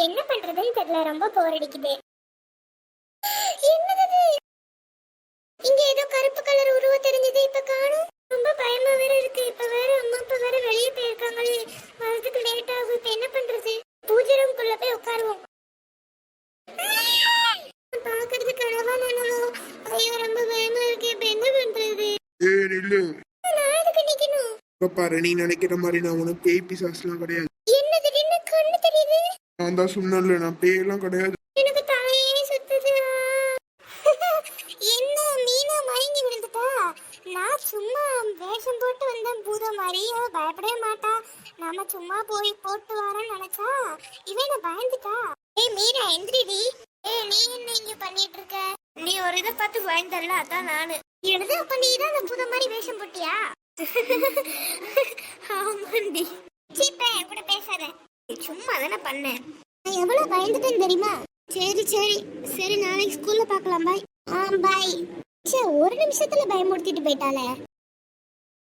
என்ன பண்றதுன்னு தெரியல, ரொம்ப போர் அடிக்குது. என்னது இது? இங்க ஏதோ கருப்பு கலர் உருவம் தெரிஞ்சது, இப்ப காணோம். ரொம்ப பயமா வேற இருக்கு. இப்ப வேற அம்மா அப்பா வேற வெளியே போயிருக்காங்களே, வரதுக்கு லேட் ஆகும். இப்ப என்ன பண்றது? பூஜை ரூம்குள்ள போய் உட்காருவோம். பாக்குறது கனவா நனவோ? ஐயோ ரொம்ப பயமா இருக்கு. இப்ப என்ன பண்றது? ஏய் நில்லு. நான் எதுக்கு நிக்கணும்? இப்ப பாரு, நீ நினைக்கிற மாதிரி நான் உனக்கு பேய் பிசாசுலாம் கிடையாது. என்ன திடீர்னு கண்ணு தெரியுது? நான் தான் சொன்னேன்ல, நான் பேயெல்லாம் கிடையாது. எனக்கு தலையே சுத்துது. என்ன மீனா மயங்கி விழுந்துட்டா? நான் சும்மா வேஷம் போட்டு வந்தேன் பூத மாதிரி. பயப்படவே மாட்டா. நாம சும்மா போய் போட்டு வரேன்னு நினைச்சா இவன் பயந்துட்டா. ஏய் மீனா எந்திரிடி. ஏய் நீ என்ன இங்க பண்ணிட்டு இருக்க? நீ ஒரு இதை பார்த்து பயந்தல்ல, அதான் நானு. எழுது. அப்ப நீ தான் அந்த பூத மாதிரி வேஷம் போட்டியா? ஆமாண்டி. சீப்பே கூட பேசாத, சும்மா தானே பண்ணேன். நான் எவ்வளவு பயந்துட்டேன்னு தெரியுமா? சரி சரி சரி, நாளைக்கு ஸ்கூல்ல பார்க்கலாம். பாய். பாய். சே, ஒரு நிமிஷத்துல பயமுறுத்திட்டு போயிட்டாலே.